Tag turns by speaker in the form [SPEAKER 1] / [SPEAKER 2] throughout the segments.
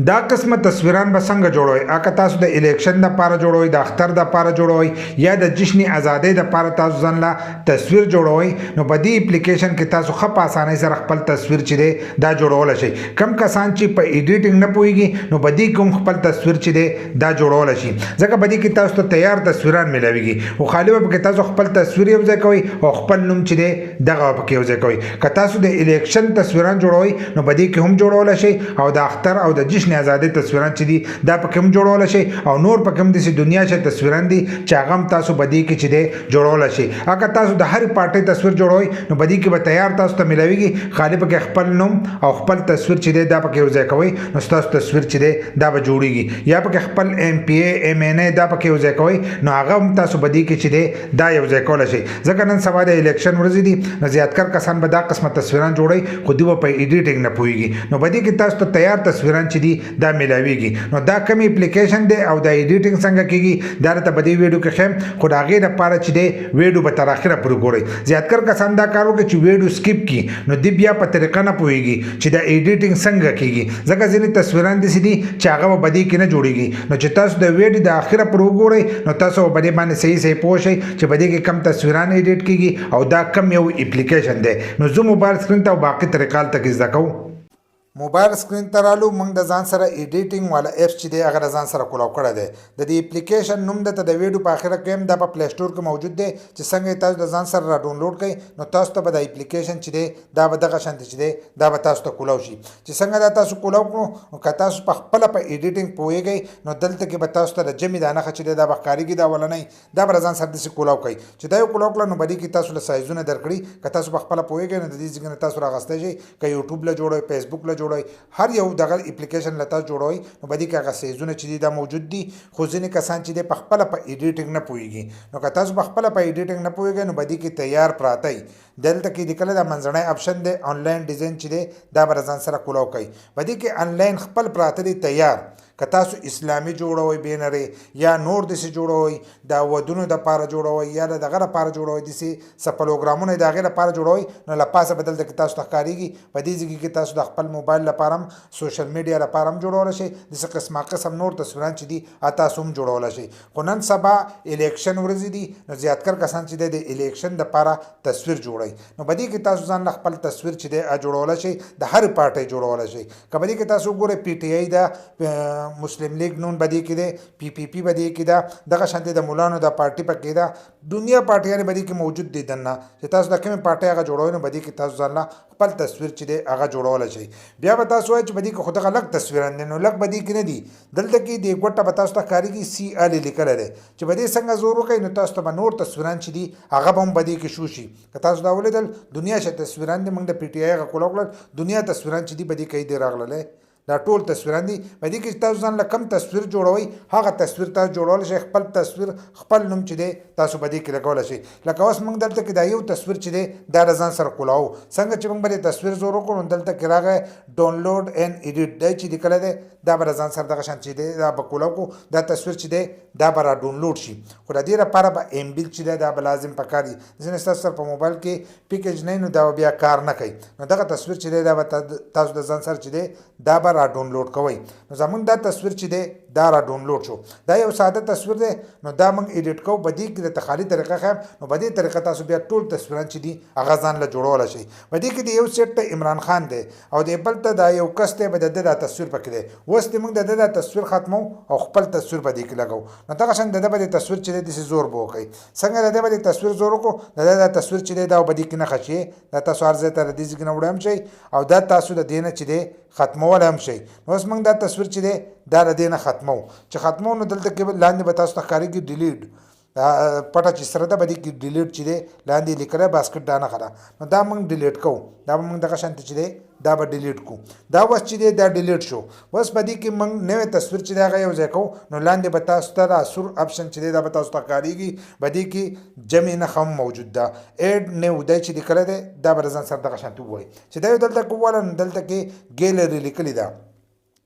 [SPEAKER 1] دا قسمه تصویران به څنګه جوړوي؟ اګه تاسو د الیکشن د پاره جوړوي، د اختر د پاره جوړوي یا د جشن ازادۍ د پاره تاسو ځان لا تصویر جوړوي، نو په دې اپلیکیشن کې تاسو خپ اسانه سره خپل تصویر چې دی دا جوړول شي. کم کسان چې په ایډیټینګ نه پويږي نو په دې کوم خپل تصویر چې دی دا جوړول شي، ځکه په دې کې تاسو ته تیار تصویران ملويږي او خالي به کې تاسو خپل تصویر یو ځای کوي او خپل نوم چې دی دغه په کې یو ځای کوي. که تاسو د الیکشن تصویران جوړوي نو په دې کې هم جوړول شي او د اختر او د جشن ازادۍ تصویران چې دي دا په کوم جوړول شي او نور په کوم د دنیا چې تصویران دي چې هغه هم تاسو په دې کې چې دي جوړول شي. اګه تاسو د هر پارټي تصویر جوړوي نو په دې کې به تیار تاسو ته ملويږي، خالي په کې خپل نوم او خپل تصویر چې دی دا په کې یو ځای کوي نو تاسو تصویر چې دی دا به جوړيږي، یا په کې خپل ایم پی ای ایم ان ای دا په کې یو ځای کوي نو هغه هم تاسو په دې کې چې دی دا یو ځای کول شي. ځکه نن سبا د الیکشن ورځ دي نو زیاتکر کسان به دا قسمه تصویران جوړي خو دوی په ایډیټینګ نه پويږي، نو په دې کې تاسو ته تیار تصویران چې دي دا ملاويږي. نو دا کوم اپلیکیشن دی او د ایډیټینګ څنګه کیږي دا ته په دې ویډیو کې خیم، خو دا غي د پاره چې دی ویډیو به تر اخره پوره ګورئ. زیاتکر کسان دا کار وکړي چې ویډیو سکیپ کی نو دی بیا په طریقه نه پويږي چې دا ایډیټینګ څنګه کیږي، ځکه ځینې تصویران دي چې هغه په دې کې نه جوړيږي. نو چې تاسو د ویډیو د اخره پوره ګورئ نو تاسو په دې باندې صحیح پوه شئ چې په دې کې کم تصویران ایډیټ کیږي او دا کم یو اپلیکیشن دی. نو زه موبایل سکرین ته باقي طریقال ته زده کوم. موبایل سکرین ته رالو، موږ د ځان سره ایډیټینګ والا اپس چې دی هغه ځان سره کولاو کړی دی. د دې اپلیکیشن نوم د ویډیو په اخره کې هم د په پلی سٹور کې موجود دی چې څنګه تاسو د ځان سره را ډاونلوډ کړئ نو تاسو ته به د اپلیکیشن چې دی دا به دغه شانتي چې دی دا به تاسو ته کولاو شي. چې څنګه دا تاسو کولاو کړو نو که تاسو په خپل په ایډیټینګ پوهیږئ نو دلته کې به تاسو ته د جمع د نخښه چې دی دا به ښکارېږي دا ولنۍ دا به ځان سره داسې کولاو کوي چې دا یو کولاو کړه نو به دې کې تاسو له سایزونه درکړي. که تاسو په خپل پوهیږئ نو د دې ځای نه تاسو راغستی شئ، که یوټیوب له جوړوئ، فیسبوک له جوړوئ، هر یو دغه اپلیکیشن لته جوړوي نو په دې کې هغه سیزونه چې دي دا موجود دي. خو ځینې کسان چې دي په خپل په ایډیټینګ نه پوهیږي، نو که تاسو په خپل په ایډیټینګ نه پوهیږئ نو په دې کې تیار پراته دلته کې لیکل دا منځنی اپشن دی آنلاین ډیزاین چې دی دا به ځان سره کولاو کوي. په دې کې آنلاین خپل پراته دي تیار. که تاسو اسلامي جوړوي بینرې یا نور دسې جوړوي دا ودونو د پاره جوړوي یا دغه لپاره جوړوي دسې څه پروګرامونه د هغې لپاره جوړوي نو له پاسه به دلته کې تاسو ته ښکارېږي. په دې ځای کې تاسو د خپل موبایل لپاره هم سوشل میډیا لپاره هم جوړولی شئ، داسې قسمه قسم نور تصویران چې دي تاسو هم جوړولی شئ. خو نن سبا الیکشن ورځې دي نو زیاتکر کسان چې دی د الیکشن دپاره تصویر جوړوي نو په دې کې تاسو ځان له خپل تصویر چې دی جوړولی شئ، د هرې پارټۍ جوړولی شئ. که په دې کې تاسو وګورئ پی ټی آی ده، مسلم لیگ نون بدی کې ده، پی پی پی بدی کې ده، دغه شانتي د مولانو د پارټي پکې ده، دنیا پارټیانې بدی کې موجود دي دنه چې تاسو د کومې پارټۍ هغه جوړوئ نو بدی کې تاسو ځان خپل تصویر چې دی هغه جوړولی شئ. بیا به تاسو وایئ چې بدی کې خو دغه لږ تصویران دي، نو لږ بدی کې نه دي. دلته کې د ګوټه به تاسو ته ښکارېږي سی ال لیکلی دی چې بدی څنګه زور وکړئ نو تاسو ته به نور تصویران چې دي هغه به هم بدی کې شو شي. که تاسو دا ولیدل دنیا چې تصویران دي، موږ د پی ټی آی هغه کولاو کړل، دنیا تصویران چې دي بدی کې دی راغللی دا ټول تصویران دي. په دې کې تاسو ځان له کم تصویر جوړوئ هغه تصویر تاسو جوړولی شئ، خپل تصویر خپل نوم چې دی تاسو په دې کې لګولی شئ. لکه اوس موږ دلته کې دا یو تصویر چې دی دا د ځان سره کولاو، څنګه چې موږ به د تصویر زور وکړو نو دلته کې راغی ډاونلوډ اینډ ایډیټ دی چې لیکلی دی دا به د ځان سره دغه شان چې دی دا به کولاو کړو، دا تصویر چې دی دا به را ډاونلوډ شي. خو د دې لپاره به ایم بیل چې دی دا به لازم پکار دي. ځینې ستاسو سره په موبایل کې پیکیج نه نو دا بیا کار نه کوي نو دغه تصویر چې دی دا به تاسو د ځان سره چې دی دا به را ډاونلوډ کوئ. نو زمونږ دا تصویر چې دی دا را ډاونلوډ شو، دا یو ساده تصویر دی نو دا موږ ایډیټ کوو. په دې کې د تخالي طریقه خیم نو په دې طریقه تاسو بیا ټول تصویران چې دي هغه ځان له جوړولی شئ. په دې کې د یو سیټ ته عمران خان دی او د بل ته دا یو کس دی به د ده دا تصویر پکې دی. اوس دې موږ د ده دا تصویر ختمو او خپل تصویر په دې کې لګوو نو دغه شان د ده به د تصویر چې دی داسې زور به وکړئ. څنګه د ده به د تصویر زور وکړو د ده دا تصویر چې دی دا به دې کې نښه شي، دا تاسو هر ځای ته د دې ځای کې نه وړی هم شئ او دا تاسو د دې نه چې دی ختمولی هم شئ. نو اوس موږ دا تصویر چې دی دا د دې نه ختمو، چې ختمو نو دلته کې لاندې به تاسو ته ښکارېږي ډیلیټ پټه چې سره ده به دې کې ډیلیټ چې دی لاندې لیکلی باسکټ دا نښه ده نو دا موږ ډیلیټ کوو. دا به موږ دغه شانتي چې دی دا به ډیلیټ کوو. دا اوس چې دی دا ډیلیټ شو. اوس په دې کې موږ نوی تصویر چې دی هغه یو ځای کوو نو لاندې به تاسو ته دا سور اپشن چې دی دا به تاسو ته ښکارېږي. په دې کې جمع نښه هم موجود ده، ایډ نیو دی چې لیکلی دی دا به ځان سره دغه شانتي ووایي چې دا یو دلته کې وواله نو دلته کې ګیلري لیکلې ده.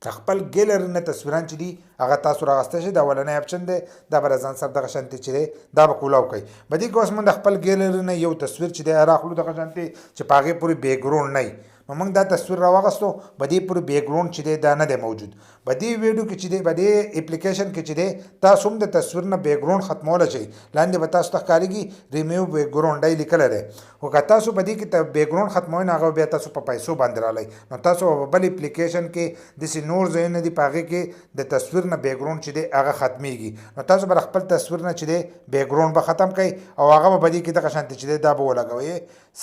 [SPEAKER 1] خپل ګیلري نه تصویران چې دي هغه تاسو راغستی شئ، دا اولنی اپشن دی دا به ځان سره دغه شانتي چې دی دا به کولاو کوئ. په دې کې اوس موږ د خپل ګیلري نه یو تصویر چې دی راخلو دغه شانتي چې په هغې پورې بیکګراونډ نه وي نو موږ دا تصویر راوغستو بدې پورې بیکګراوند چې دی دا نه دی موجود بدې ویډیو کې چې دی بدې اپلیکیشن کې چې دی تاسو هم د تصویر نه بیکګراوند ختمولی شئ لاندې به تاسو ته ښکارېږي ریموو بیکګراوند دی لیکلی دی خو که تاسو بدې کې بیکګراوند ختموئ نو هغه بیا تاسو په پیسو باندې رالی نو تاسو په بل اپلیکیشن کې داسې نور ځایونه دي په هغې کې د تصویر نه بیکګراوند چې دی هغه ختمیږي نو تاسو به خپل تصویر نه چې دی بیکګراوند به ختم کوئ او هغه به بدې کې دغه شانتې چې دی دا به ولګوئ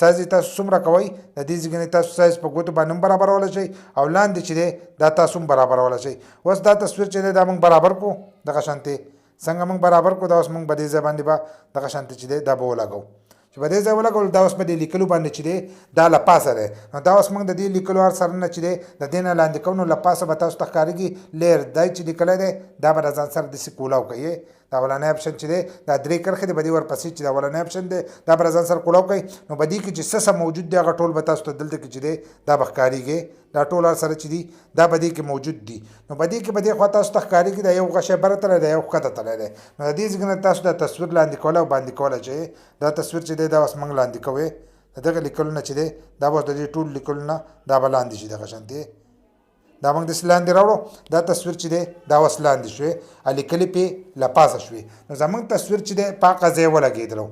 [SPEAKER 1] سایز تاسو څومره کوئ د دې ځای کې تاسو سایز په ګوتو باندې هم برابرولی شئ او لاندې چې دی دا تاسو هم برابرولی شئ اوس دا تصویر چې دی دا موږ برابر کړو دغه شانتې څنګه موږ برابر کړو دا اوس موږ په دې ځای باندې به دغه شانتې چې دی دا به ولګو چې په دې ځای ولګول دا اوس په دې لیکلو باندې چې دی دا له پاسه دی نو دا اوس موږ د دې لیکلو هر سر نه چې دی د دې نه لاندې کوو نو له پاسه به تاسو ته ښکارېږي لیر دی چې لیکلی دی دا به د ځان سره داسې کولاو کوي دا اولنی اپشن چې دی دا درې کرښې دی به دې ورپسې چې دا اولنی اپشن دی دا به د ځان سره کولاو کوي نو په دې کې چې څه موجود دی هغه ټول به تاسو ته دلته کې چې دی دا به ښکارېږي دا ټول هر سره چې دي دا په دې کې موجود دي نو په دې کې به دې خوا تاسو ته ښکارېږي دا یو غشی بره تللی دی یو ښکته تللی دی نو د دې ځای نه تاسو دا تصویر لاندې کولی او باندې کولی شئ دا تصویر چې دی دا اوس موږ لاندې کوئ د دغه لیکلو نه چې دی دا به اوس د دې ټول لیکلو نه دا به لاندې شي دغه شانتې دا موږ داسې لاندې راوړو دا تصویر چې دی دا اوس لاندې شوې لیکلې پې له پاسه شوې نو زموږ تصویر چې دی په هغه ځای ولګېدلو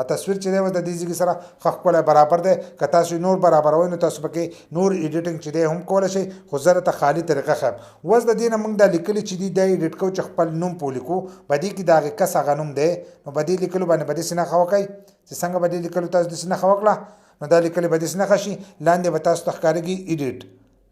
[SPEAKER 1] تصویر چې دی اوس د دې ځای سره ښه ښکلی برابر دی که تاسو نور برابروئ نو تاسو پکې نور ایډیټنګ چې دی هم کولی شئ خو زه درته خالي طریقه ښیم اوس د دې نه موږ دا لیکلي چې دي دا ایډیټ کوو چې خپل نوم پې ولیکو په دې کې د هغې کس هغه نوم دی نو په دې لیکلو باندې به داسې نښه وکئ چې څنګه به دې لیکلو تاسو داسې نښه وکړه نو دا لیکلې به داسې نښه شي لاندې به تاسو ته ښکارېږي ایډیټ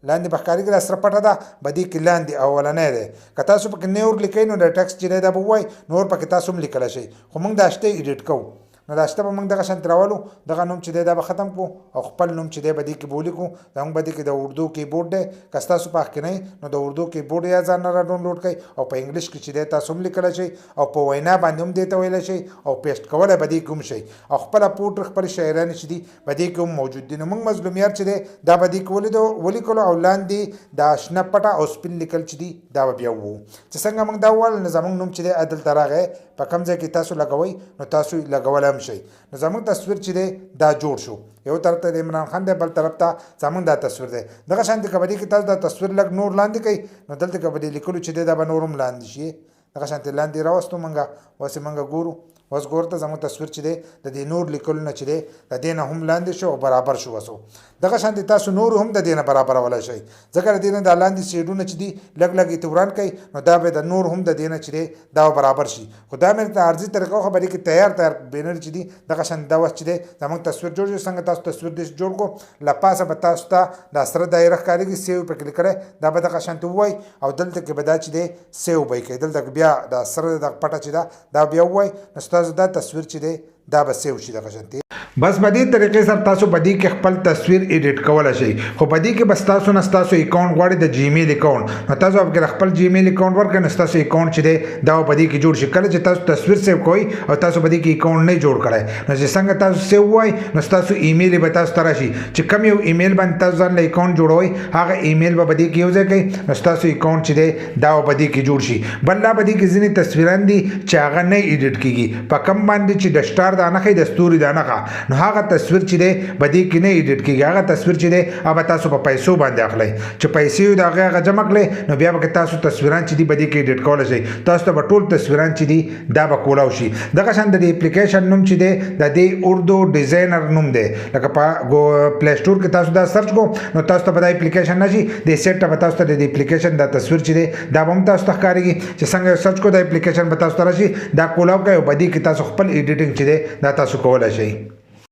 [SPEAKER 1] لاندې به ښکارېږي دا سره پټه ده په دې کې لاندې اولنی دی که تاسو پکې نور لیکئ نو د ټکسټ چې دی دا به ووایي نور پکې تاسو هم لیکلی شئ خو موږ دا شته ایډیټ کوو نو دا شته به موږ دغه شانتې راولو دغه نوم چې دی دا به ختم کړو او خپل نوم چې دی به دې کې به ولیکو زموږ به دې کې د اردو کیبورډ دی که ستاسو په حق کې نه نو د اردو کیبورډ یا ځان نه را ډاونلوډ کړئ او په انګلیش کې چې دی تاسو هم لیکلی شئ او په وینا باندې هم دې ته ویلی شئ او پیسټ کولی به دې کې هم شئ او خپله پوډر خپلې شاعرانې چې دي به دې کې هم موجود دي نو موږ مظلومیار چې دی دا به دې کې ولیکلو او لاندې دا شنه پټه او سپین لیکل چې دي دا به بیا ووو چې څنګه موږ دا وویل نو زموږ نوم چې دی دلته راغی په کوم ځای کې تاسو لګوئ نو تاسو لګولی هم شئ نو زموږ تصویر چې دی دا جوړ شو یو طرف ته د عمران خان دی بل طرف ته زموږ دا تصویر دی دغه شانتې که به دې کې تاسو دا تصویر لږ نور لاندې کوئ نو دلته که به دې لیکلو چې دی دا به نور هم لاندې شي دغه شانتې لاندې راوستو موږ اوس یې موږ ګورو اوس ګورو ته زموږ تصویر چې دی د دې نور لیکلو نه چې دی د دې نه هم لاندې شو او برابر شو اوسو دغه شانتې تاسو نور هم د دې نه برابرولی شئ ځکه د دې نه دا لاندې سیډونه چې دي لږ لږ یې وران کوئ نو دا به د نور هم د دې نه چې دی دا برابر شي خو دا مې د عرضي طریقه خو به دې کې تیار بینر چې دي دغه شانتې دا اوس چې دی زموږ تصویر جوړ شو څنګه تاسو تصویر دې جوړ کړو له پاسه به تاسو ته دا سره دایره ښکارېږي سیو پکې لیکلی دا به دغه شانتې ووایي او دلته کې به دا چې دی سیو به یې کوي دلته بیا دا سره د پټه چې دا بیا ووایي نو ستاسو دا تصویر چې دی دا به سیو شي دغه شانتې بس په دې طریقې سره تاسو په دې کې خپل تصویر ایډیټ کولی شئ خو په دې کې بس تاسو نه ستاسو اکاونټ غواړي د جیمیل اکاونټ نو تاسو به خپل جیمیل اکاونټ ورکړئ نو ستاسو اکاونټ چې دی دا په دې کې جوړ شي کله چې تاسو تصویر سیو کوئ او تاسو په دې کې اکاونټ نه جوړ کړی نو چې څنګه تاسو سیو وایي نو ستاسو ایمیل به تاسو ته راشي چې کوم یو ایمیل باندې تاسو ځان له اکاونټ جوړوئ هغه ایمیل به په دې کې یو ځای کوئ نو ستاسو اکاونټ چې دی دا په دې کې جوړ شي بل لا په دې کې ځینې تصویران دي چې هغه نه ایډیټ کېږي په کوم باندې چې د سټار دا نښه د ستوري دا نښه نو هغه تصویر چې دی به دې کې نه ایډیټ کېږي هغه تصویر چې دی هغه تاسو په پیسو باندې اخلئ چې پیسې وي د هغې هغه جمع کړئ نو بیا به تاسو تصویران چې دي به دې کې ایډیټ کولی شئ تاسو ته به ټول تصویران چې دي دا به کولاو شي دغه شان د دې اپلیکیشن نوم چې دی د دې اردو ډیزاینر نوم دی لکه په پلی سټور کې تاسو دا سرچ کو نو تاسو ته به دا اپلیکیشن نه شي د سیټ ته به تاسو ته د اپلیکیشن دا تصویر چې دی دا به هم تاسو ته ښکارېږي چې څنګه سرچ کو دا اپلیکیشن به تاسو ته راشي دا کولاو کوئ او په دې کې تاسو خپل ایډیټنګ چې دی دا تاسو کولی شئ